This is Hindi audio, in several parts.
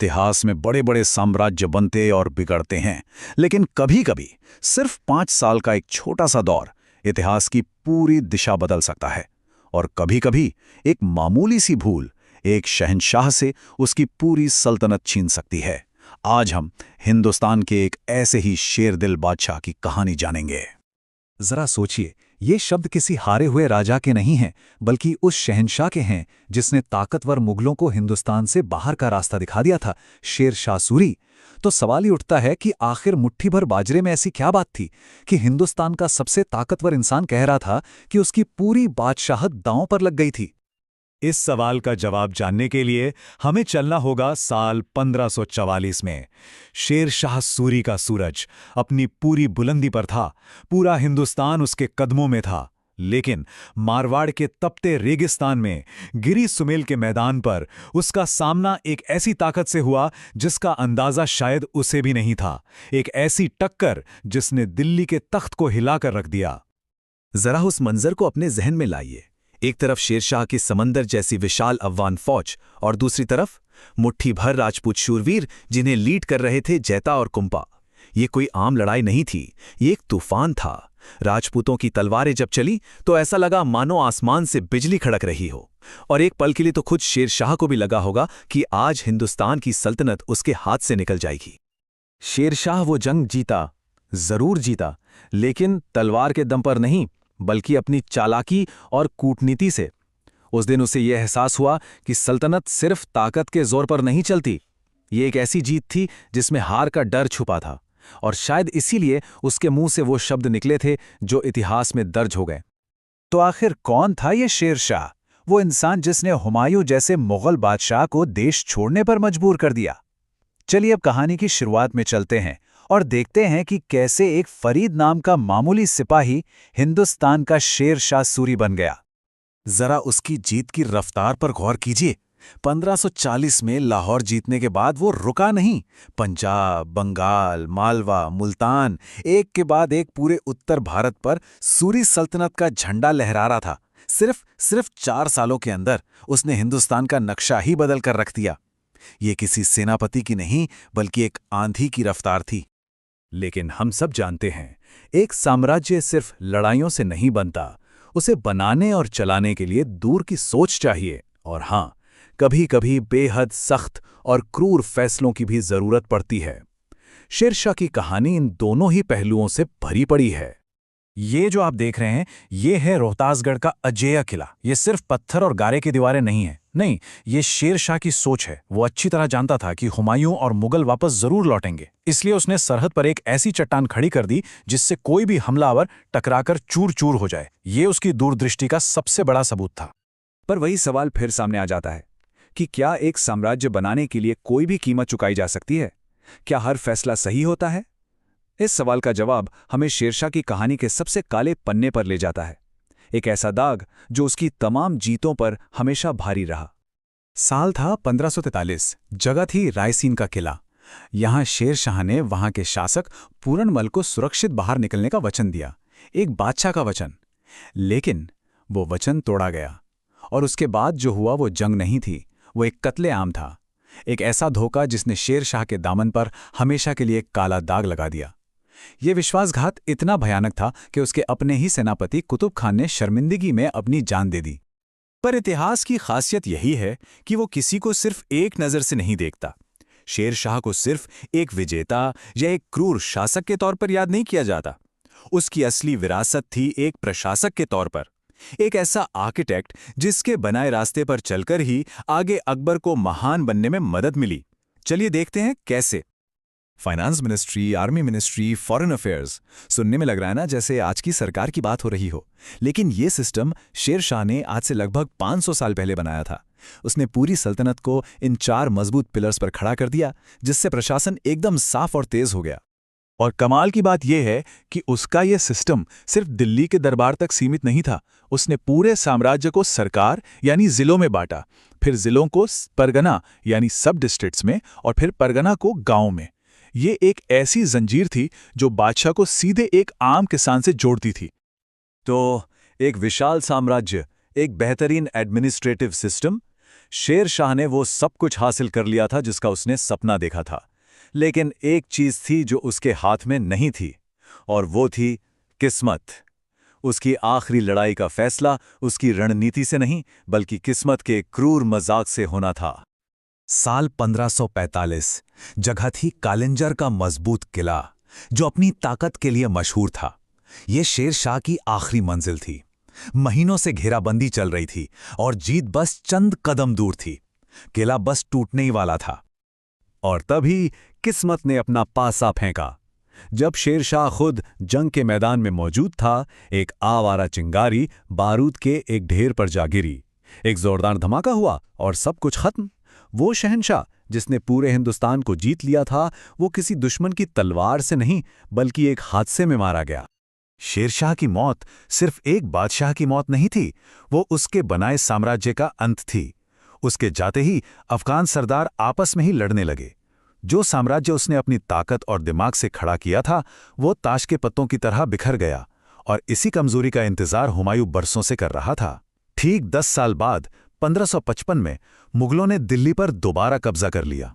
इतिहास में बड़े बड़े साम्राज्य बनते और बिगड़ते हैं, लेकिन कभी-कभी सिर्फ 5 साल का एक छोटा सा दौर इतिहास की पूरी दिशा बदल सकता है। और कभी-कभी एक मामूली सी भूल एक शहंशाह से उसकी पूरी सल्तनत छीन सकती है। आज हम हिंदुस्तान के एक ऐसे ही शेरदिल बादशाह की कहानी जानेंगे। जरा सोचिए, ये शब्द किसी हारे हुए राजा के नहीं हैं, बल्कि उस शहंशाह के हैं जिसने ताकतवर मुगलों को हिंदुस्तान से बाहर का रास्ता दिखा दिया था, शेर शाह सूरी। तो सवाल ही उठता है कि आखिर मुट्ठी भर बाजरे में ऐसी क्या बात थी कि हिंदुस्तान का सबसे ताकतवर इंसान कह रहा था कि उसकी पूरी बादशाहत दांव पर लग गई थी। इस सवाल का जवाब जानने के लिए हमें चलना होगा साल 1544 में। शेर शाह सूरी का सूरज अपनी पूरी बुलंदी पर था, पूरा हिंदुस्तान उसके कदमों में था। लेकिन मारवाड़ के तपते रेगिस्तान में गिरी सुमेल के मैदान पर उसका सामना एक ऐसी ताकत से हुआ जिसका अंदाजा शायद उसे भी नहीं था। एक ऐसी टक्कर जिसने दिल्ली के तख्त को हिलाकर रख दिया। जरा उस मंजर को अपने जहन में लाइए। एक तरफ शेरशाह की समंदर जैसी विशाल अफगान फौज और दूसरी तरफ मुट्ठी भर राजपूत शूरवीर जिन्हें लीड कर रहे थे जैता और कुंपा। ये कोई आम लड़ाई नहीं थी, ये एक तूफान था। राजपूतों की तलवारें जब चली तो ऐसा लगा मानो आसमान से बिजली खड़क रही हो। और एक पल के लिए तो खुद शेरशाह को भी लगा होगा कि आज हिंदुस्तान की सल्तनत उसके हाथ से निकल जाएगी। शेरशाह वो जंग जीता, जरूर जीता, लेकिन तलवार के दम पर नहीं, बल्कि अपनी चालाकी और कूटनीति से। उस दिन उसे यह एहसास हुआ कि सल्तनत सिर्फ ताकत के जोर पर नहीं चलती। ये एक ऐसी जीत थी जिसमें हार का डर छुपा था, और शायद इसीलिए उसके मुंह से वो शब्द निकले थे जो इतिहास में दर्ज हो गए। तो आखिर कौन था ये शेरशाह, वो इंसान जिसने हुमायूं जैसे मुगल बादशाह को देश छोड़ने पर मजबूर कर दिया? चलिए अब कहानी की शुरुआत में चलते हैं और देखते हैं कि कैसे एक फरीद नाम का मामूली सिपाही हिंदुस्तान का शेर शाह सूरी बन गया। जरा उसकी जीत की रफ्तार पर गौर कीजिए। 1540 में लाहौर जीतने के बाद वो रुका नहीं। पंजाब, बंगाल, मालवा, मुल्तान, एक के बाद एक पूरे उत्तर भारत पर सूरी सल्तनत का झंडा लहरा रहा था। सिर्फ 4 सालों के अंदर उसने हिंदुस्तान का नक्शा ही बदल कर रख दिया। ये किसी सेनापति की नहीं, बल्कि एक आंधी की रफ्तार थी। लेकिन हम सब जानते हैं, एक साम्राज्य सिर्फ लड़ाइयों से नहीं बनता, उसे बनाने और चलाने के लिए दूर की सोच चाहिए। और हाँ, कभी-कभी बेहद सख्त और क्रूर फैसलों की भी जरूरत पड़ती है। शेरशाह की कहानी इन दोनों ही पहलुओं से भरी पड़ी है। ये जो आप देख रहे हैं, ये है रोहतासगढ़ का अजेय किला। ये सिर्फ पत्थर और गारे की दीवारें नहीं है, नहीं, ये शेर शाह की सोच है। वो अच्छी तरह जानता था कि हुमायूं और मुगल वापस जरूर लौटेंगे, इसलिए उसने सरहद पर एक ऐसी चट्टान खड़ी कर दी जिससे कोई भी हमलावर टकराकर चूर चूर हो जाए। ये उसकी दूरदृष्टि का सबसे बड़ा सबूत था। पर वही सवाल फिर सामने आ जाता है कि क्या एक साम्राज्य बनाने के लिए कोई भी कीमत चुकाई जा सकती है? क्या हर फैसला सही होता है? इस सवाल का जवाब हमें शेरशाह की कहानी के सबसे काले पन्ने पर ले जाता है। एक ऐसा दाग जो उसकी तमाम जीतों पर हमेशा भारी रहा। साल था 1543, जगह थी रायसीन का किला। यहां शेरशाह ने वहां के शासक पूरनमल को सुरक्षित बाहर निकलने का वचन दिया, एक बादशाह का वचन। लेकिन वो वचन तोड़ा गया, और उसके बाद जो हुआ वो जंग नहीं थी, वो एक कत्लेआम था। एक ऐसा धोखा जिसने शेरशाह के दामन पर हमेशा के लिए एक काला दाग लगा दिया। ये विश्वासघात इतना भयानक था कि उसके अपने ही सेनापति कुतुब खान ने शर्मिंदगी में अपनी जान दे दी। पर इतिहास की खासियत यही है कि वो किसी को सिर्फ एक नज़र से नहीं देखता। शेरशाह को सिर्फ एक विजेता या एक क्रूर शासक के तौर पर याद नहीं किया जाता। उसकी असली विरासत थी एक प्रशासक के तौर पर, एक ऐसा आर्किटेक्ट जिसके बनाए रास्ते पर चलकर ही आगे अकबर को महान बनने में मदद मिली। चलिए देखते हैं कैसे। Finance ministry, army ministry, foreign affairs, सुनने में लग रहा है ना जैसे आज की सरकार की बात हो रही हो। लेकिन ये सिस्टम शेरशाह ने आज से लगभग 500 साल पहले बनाया था। उसने पूरी सल्तनत को इन 4 मजबूत पिलर्स पर खड़ा कर दिया, जिससे प्रशासन एकदम साफ और तेज हो गया। और कमाल की बात यह है कि उसका यह सिस्टम सिर्फ दिल्ली के दरबार तक सीमित नहीं था। उसने पूरे साम्राज्य को सरकार यानी जिलों में बांटा, फिर जिलों को परगना यानी सब डिस्ट्रिक्ट्स में, और फिर परगना को गांव में। ये एक ऐसी जंजीर थी जो बादशाह को सीधे एक आम किसान से जोड़ती थी। तो एक विशाल साम्राज्य, एक बेहतरीन एडमिनिस्ट्रेटिव सिस्टम, शेर शाह ने वो सब कुछ हासिल कर लिया था जिसका उसने सपना देखा था, लेकिन एक चीज थी जो उसके हाथ में नहीं थी, और वो थी किस्मत। उसकी आखिरी लड़ाई का फैसला उसकी रणनीति से नहीं बल्कि किस्मत के क्रूर मजाक से होना था। साल 1545 जगह थी कालिंजर का मजबूत किला, जो अपनी ताकत के लिए मशहूर था। ये शेर शाह की आखिरी मंजिल थी। महीनों से घेराबंदी चल रही थी और जीत बस चंद कदम दूर थी। किला बस टूटने ही वाला था। और तभी किस्मत ने अपना पासा फेंका। जब शेर शाह खुद जंग के मैदान में मौजूद था, एक आवारा चिंगारी बारूद के एक ढेर पर जा गिरी। एक जोरदार धमाका हुआ और सब कुछ खत्म। वो शहंशाह जिसने पूरे हिंदुस्तान को जीत लिया था, वो किसी दुश्मन की तलवार से नहीं बल्कि एक हादसे में मारा गया। शेरशाह की मौत सिर्फ एक बादशाह की मौत नहीं थी, वो उसके बनाए साम्राज्य का अंत थी। उसके जाते ही अफगान सरदार आपस में ही लड़ने लगे। जो साम्राज्य उसने अपनी ताकत और दिमाग से खड़ा किया था, वो ताश के पत्तों की तरह बिखर गया, और इसी कमजोरी का इंतजार हुमायूं बरसों से कर रहा था। ठीक 10 साल बाद 1555 में मुगलों ने दिल्ली पर दोबारा कब्जा कर लिया।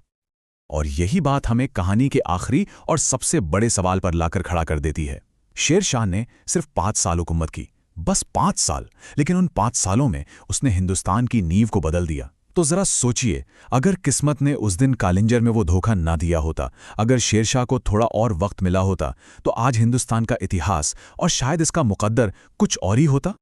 और यही बात हमें कहानी के आखिरी और सबसे बड़े सवाल पर लाकर खड़ा कर देती है। शेर शाह ने सिर्फ 5 साल हुकूमत की, बस 5 साल, लेकिन उन 5 सालों में उसने हिंदुस्तान की नींव को बदल दिया। तो जरा सोचिए, अगर किस्मत ने उस दिन कालिंजर में वो धोखा ना दिया होता, अगर शेरशाह को थोड़ा और वक्त मिला होता, तो आज हिंदुस्तान का इतिहास और शायद इसका मुकद्दर कुछ और ही होता।